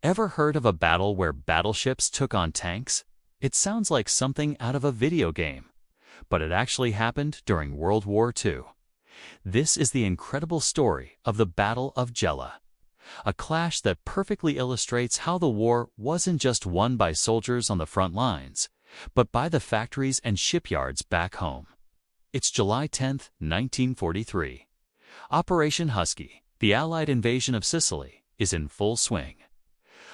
Ever heard of a battle where battleships took on tanks? It sounds like something out of a video game, but it actually happened during World War II. This is the incredible story of the Battle of Gela, a clash that perfectly illustrates how the war wasn't just won by soldiers on the front lines, but by the factories and shipyards back home. It's July 10, 1943. Operation Husky, the Allied invasion of Sicily, is in full swing.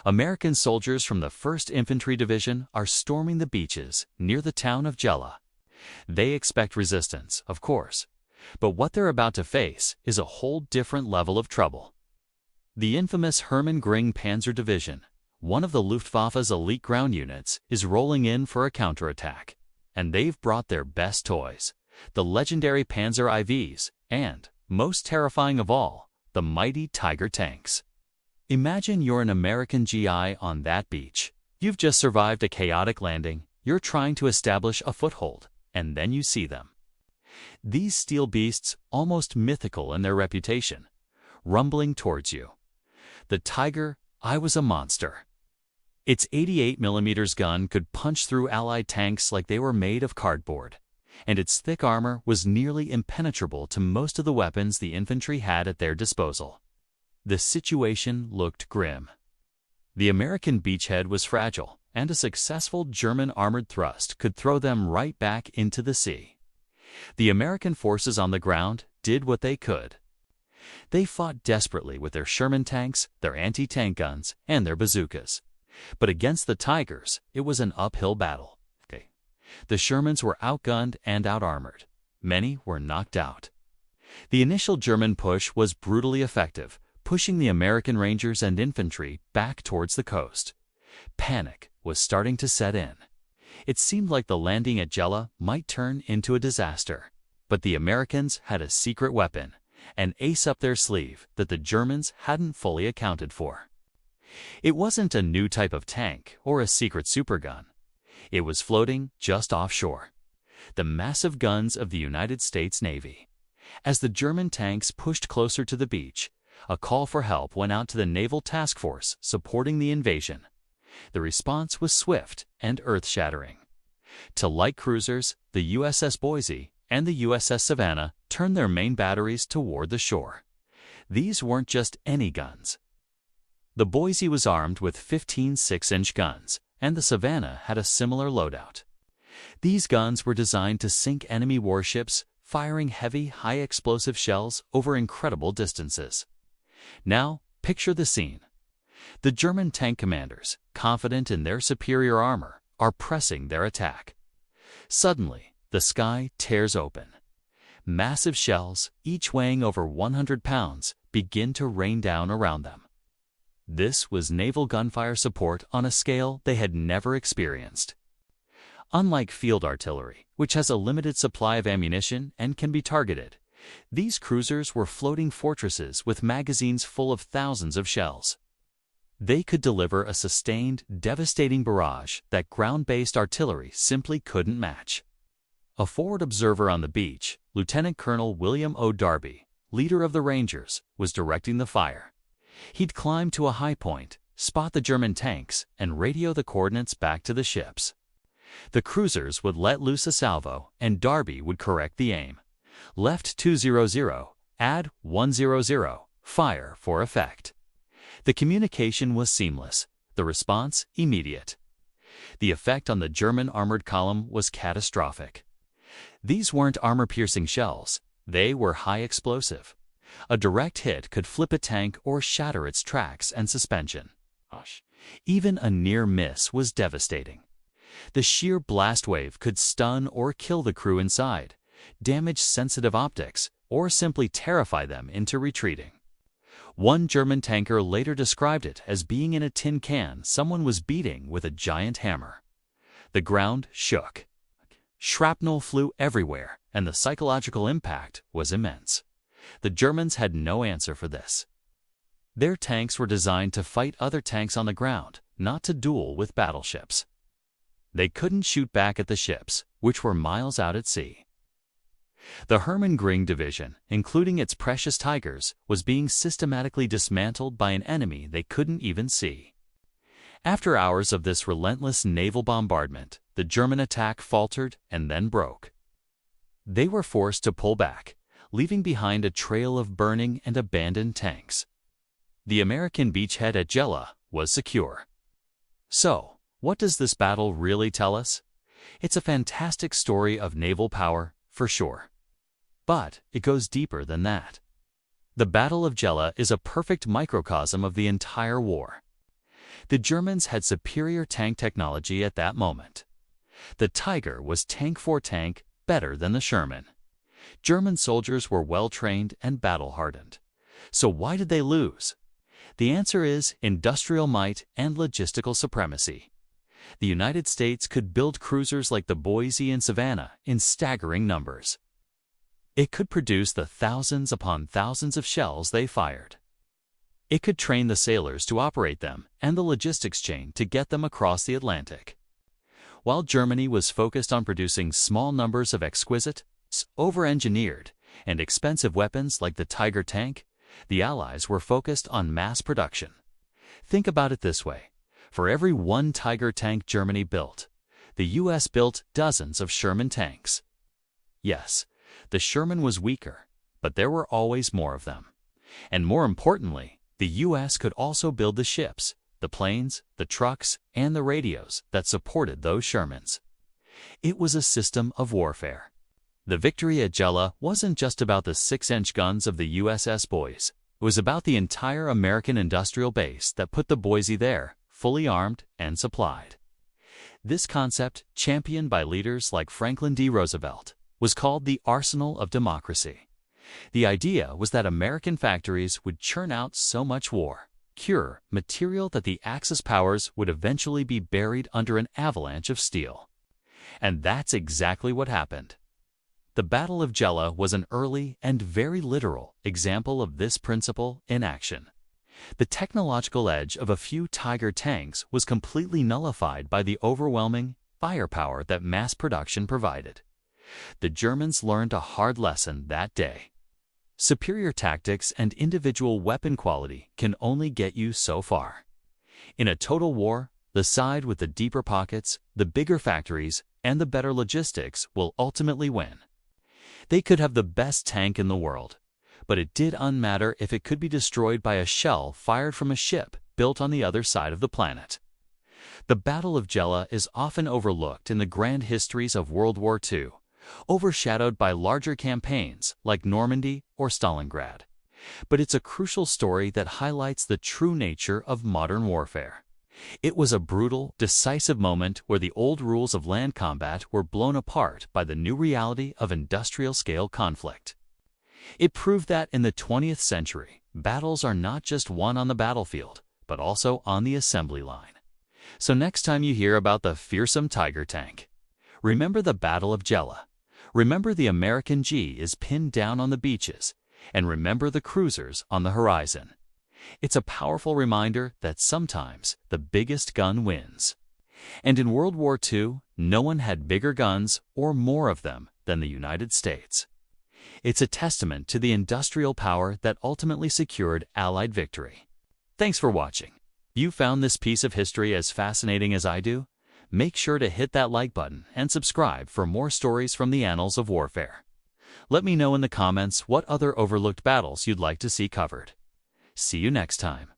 American soldiers from the 1st Infantry Division are storming the beaches near the town of Gela. They expect resistance, of course, but what they're about to face is a whole different level of trouble. The infamous Hermann Göring Panzer Division, one of the Luftwaffe's elite ground units, is rolling in for a counterattack, and they've brought their best toys, the legendary Panzer IVs, and, most terrifying of all, the mighty Tiger tanks. Imagine you're an American GI on that beach. You've just survived a chaotic landing, you're trying to establish a foothold, and then you see them. These steel beasts, almost mythical in their reputation, rumbling towards you. The Tiger, I was a monster. Its 88mm gun could punch through Allied tanks like they were made of cardboard, and its thick armor was nearly impenetrable to most of the weapons the infantry had at their disposal. The situation looked grim. The American beachhead was fragile, and a successful German armored thrust could throw them right back into the sea. The American forces on the ground did what they could. They fought desperately with their Sherman tanks, their anti-tank guns, and their bazookas. But against the Tigers, it was an uphill battle. The Shermans were outgunned and outarmored. Many were knocked out. The initial German push was brutally effective, pushing the American Rangers and infantry back towards the coast. Panic was starting to set in. It seemed like the landing at Gela might turn into a disaster. But the Americans had a secret weapon, an ace up their sleeve that the Germans hadn't fully accounted for. It wasn't a new type of tank or a secret supergun. It was floating just offshore. The massive guns of the United States Navy. As the German tanks pushed closer to the beach, a call for help went out to the Naval Task Force supporting the invasion. The response was swift and earth-shattering. To light cruisers, the USS Boise and the USS Savannah turned their main batteries toward the shore. These weren't just any guns. The Boise was armed with 15 6-inch guns, and the Savannah had a similar loadout. These guns were designed to sink enemy warships, firing heavy, high-explosive shells over incredible distances. Now, picture the scene. The German tank commanders, confident in their superior armor, are pressing their attack. Suddenly, the sky tears open. Massive shells, each weighing over 100 pounds, begin to rain down around them. This was naval gunfire support on a scale they had never experienced. Unlike field artillery, which has a limited supply of ammunition and can be targeted, these cruisers were floating fortresses with magazines full of thousands of shells. They could deliver a sustained, devastating barrage that ground-based artillery simply couldn't match. A forward observer on the beach, Lieutenant Colonel William O. Darby, leader of the Rangers, was directing the fire. He'd climb to a high point, spot the German tanks, and radio the coordinates back to the ships. The cruisers would let loose a salvo, and Darby would correct the aim. Left 200, add 100, fire for effect. The communication was seamless, the response immediate. The effect on the German armored column was catastrophic. These weren't armor-piercing shells, they were high explosive. A direct hit could flip a tank or shatter its tracks and suspension. Even a near miss was devastating. The sheer blast wave could stun or kill the crew inside, damage sensitive optics, or simply terrify them into retreating. One German tanker later described it as being in a tin can someone was beating with a giant hammer. The ground shook. Shrapnel flew everywhere, and the psychological impact was immense. The Germans had no answer for this. Their tanks were designed to fight other tanks on the ground, not to duel with battleships. They couldn't shoot back at the ships, which were miles out at sea. The Hermann Göring Division, including its precious Tigers, was being systematically dismantled by an enemy they couldn't even see. After hours of this relentless naval bombardment, the German attack faltered and then broke. They were forced to pull back, leaving behind a trail of burning and abandoned tanks. The American beachhead at Gela was secure. So, what does this battle really tell us? It's a fantastic story of naval power, for sure. But it goes deeper than that. The Battle of Gela is a perfect microcosm of the entire war. The Germans had superior tank technology at that moment. The Tiger was tank for tank better than the Sherman. German soldiers were well-trained and battle-hardened. So why did they lose? The answer is industrial might and logistical supremacy. The United States could build cruisers like the Boise and Savannah in staggering numbers. It could produce the thousands upon thousands of shells they fired. It could train the sailors to operate them and the logistics chain to get them across the Atlantic. While Germany was focused on producing small numbers of exquisite, over-engineered, and expensive weapons like the Tiger tank, the Allies were focused on mass production. Think about it this way. For every one Tiger tank Germany built, the U.S. built dozens of Sherman tanks. Yes, the Sherman was weaker, but there were always more of them. And more importantly, the U.S. could also build the ships, the planes, the trucks, and the radios that supported those Shermans. It was a system of warfare. The victory at Gela wasn't just about the 6-inch guns of the USS Boise. It was about the entire American industrial base that put the Boise there, fully armed and supplied. This concept, championed by leaders like Franklin D. Roosevelt, was called the arsenal of democracy. The idea was that American factories would churn out so much material that the Axis powers would eventually be buried under an avalanche of steel. And that's exactly what happened. The Battle of Gela was an early and very literal example of this principle in action. The technological edge of a few Tiger tanks was completely nullified by the overwhelming firepower that mass production provided. The Germans learned a hard lesson that day. Superior tactics and individual weapon quality can only get you so far. In a total war, the side with the deeper pockets, the bigger factories, and the better logistics will ultimately win. They could have the best tank in the world, but it didn't matter if it could be destroyed by a shell fired from a ship built on the other side of the planet. The Battle of Gela is often overlooked in the grand histories of World War II, overshadowed by larger campaigns like Normandy or Stalingrad. But it's a crucial story that highlights the true nature of modern warfare. It was a brutal, decisive moment where the old rules of land combat were blown apart by the new reality of industrial-scale conflict. It proved that in the 20th century, battles are not just won on the battlefield, but also on the assembly line. So next time you hear about the fearsome Tiger tank, remember the Battle of Gela. Remember the American G is pinned down on the beaches, and remember the cruisers on the horizon. It's a powerful reminder that sometimes the biggest gun wins. And in World War II, no one had bigger guns or more of them than the United States. It's a testament to the industrial power that ultimately secured Allied victory. Thanks for watching. If you found this piece of history as fascinating as I do, make sure to hit that like button and subscribe for more stories from the annals of warfare. Let me know in the comments what other overlooked battles you'd like to see covered. See you next time.